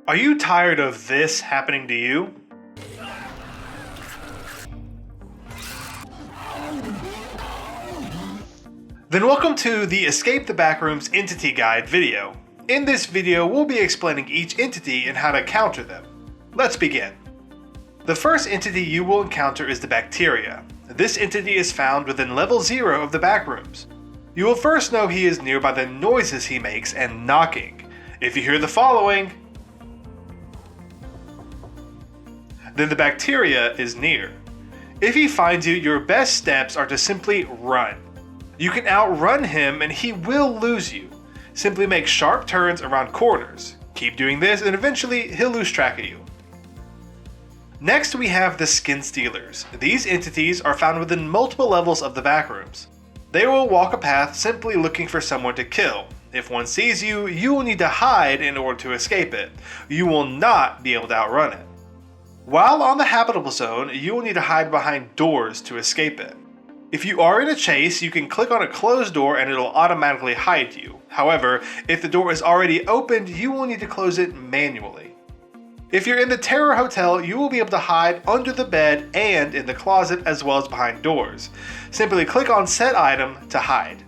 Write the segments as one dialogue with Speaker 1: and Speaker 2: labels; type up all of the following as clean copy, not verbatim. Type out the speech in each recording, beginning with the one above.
Speaker 1: Are you tired of this happening to you? Then welcome to the Escape the Backrooms Entity Guide video. In this video, we'll be explaining each entity and how to counter them. Let's begin. The first entity you will encounter is the bacteria. This entity is found within level 0 of the Backrooms. You will first know he is near by the noises he makes and knocking. If you hear the following, then the bacteria is near. If he finds you, your best steps are to simply run. You can outrun him and he will lose you. Simply make sharp turns around corners. Keep doing this and eventually he'll lose track of you. Next we have the skin stealers. These entities are found within multiple levels of the Backrooms. They will walk a path simply looking for someone to kill. If one sees you, you will need to hide in order to escape it. You will not be able to outrun it. While on the habitable zone, you will need to hide behind doors to escape it. If you are in a chase, you can click on a closed door and it'll automatically hide you. However, if the door is already opened, you will need to close it manually. If you're in the Terror Hotel, you will be able to hide under the bed and in the closet as well as behind doors. Simply click on said item to hide.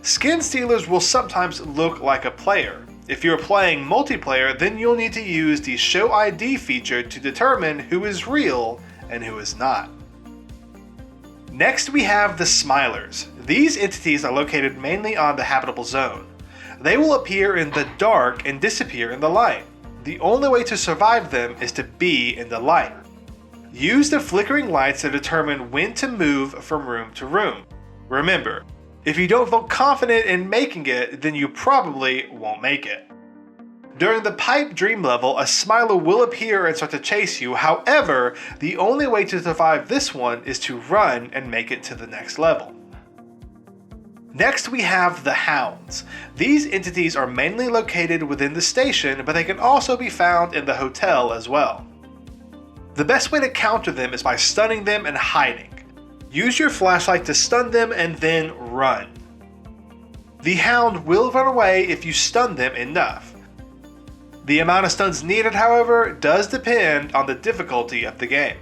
Speaker 1: Skin stealers will sometimes look like a player. If you're playing multiplayer, then you'll need to use the Show ID feature to determine who is real and who is not. Next we have the Smilers. These entities are located mainly on the habitable zone. They will appear in the dark and disappear in the light. The only way to survive them is to be in the light. Use the flickering lights to determine when to move from room to room. Remember, if you don't feel confident in making it, then you probably won't make it. During the pipe dream level, a Smiler will appear and start to chase you. However, the only way to survive this one is to run and make it to the next level. Next we have the Hounds. These entities are mainly located within the station, but they can also be found in the hotel as well. The best way to counter them is by stunning them and hiding. Use your flashlight to stun them and then run. The Hound will run away if you stun them enough. The amount of stuns needed, however, does depend on the difficulty of the game.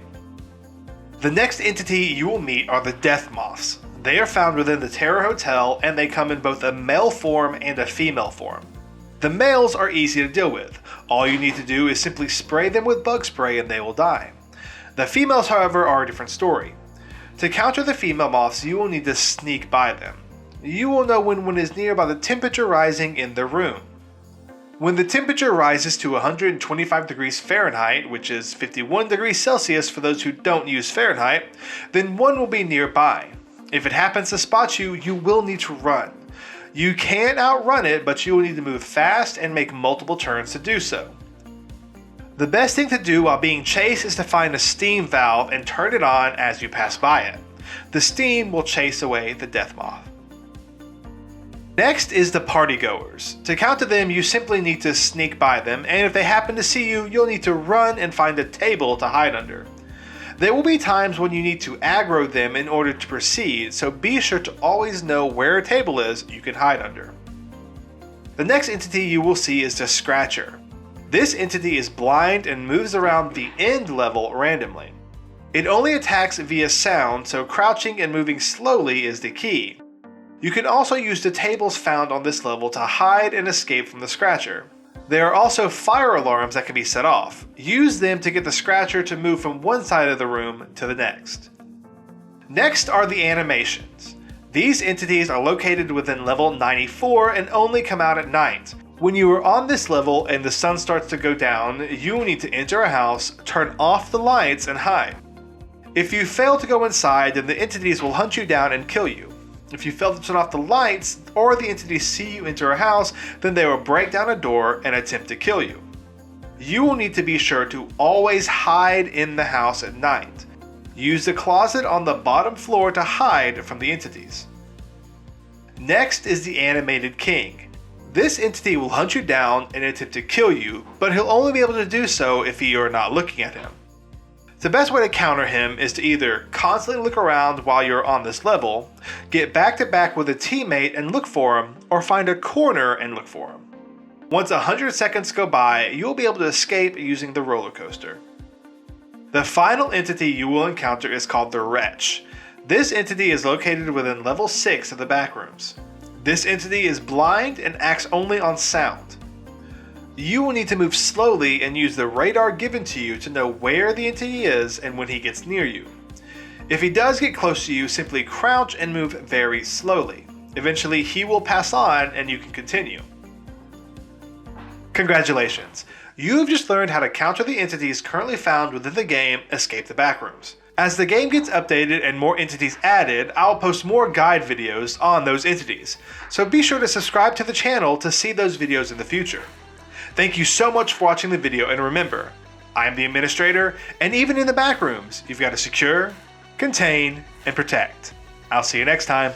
Speaker 1: The next entity you will meet are the Death Moths. They are found within the Terror Hotel and they come in both a male form and a female form. The males are easy to deal with. All you need to do is simply spray them with bug spray and they will die. The females, however, are a different story. To counter the female moths, you will need to sneak by them. You will know when one is near by the temperature rising in the room. When the temperature rises to 125 degrees Fahrenheit, which is 51 degrees Celsius for those who don't use Fahrenheit, then one will be nearby. If it happens to spot you, you will need to run. You can outrun it, but you will need to move fast and make multiple turns to do so. The best thing to do while being chased is to find a steam valve and turn it on as you pass by it. The steam will chase away the death moth. Next is the partygoers. To counter them, you simply need to sneak by them, and if they happen to see you, you'll need to run and find a table to hide under. There will be times when you need to aggro them in order to proceed, so be sure to always know where a table is you can hide under. The next entity you will see is the Scratcher. This entity is blind and moves around the end level randomly. It only attacks via sound, so crouching and moving slowly is the key. You can also use the tables found on this level to hide and escape from the Scratcher. There are also fire alarms that can be set off. Use them to get the Scratcher to move from one side of the room to the next. Next are the animations. These entities are located within level 94 and only come out at night. When you are on this level and the sun starts to go down, you will need to enter a house, turn off the lights, and hide. If you fail to go inside, then the entities will hunt you down and kill you. If you fail to turn off the lights, or the entities see you enter a house, then they will break down a door and attempt to kill you. You will need to be sure to always hide in the house at night. Use the closet on the bottom floor to hide from the entities. Next is the Animated King. This entity will hunt you down and attempt to kill you, but he'll only be able to do so if you are not looking at him. The best way to counter him is to either constantly look around while you're on this level, get back to back with a teammate and look for him, or find a corner and look for him. Once 100 seconds go by, you will be able to escape using the roller coaster. The final entity you will encounter is called the Wretch. This entity is located within level 6 of the Backrooms. This entity is blind and acts only on sound. You will need to move slowly and use the radar given to you to know where the entity is and when he gets near you. If he does get close to you, simply crouch and move very slowly. Eventually, he will pass on and you can continue. Congratulations! You've just learned how to counter the entities currently found within the game Escape the Backrooms. As the game gets updated and more entities added, I'll post more guide videos on those entities, so be sure to subscribe to the channel to see those videos in the future. Thank you so much for watching the video, and remember, I am the administrator, and even in the Backrooms, you've got to secure, contain, and protect. I'll see you next time.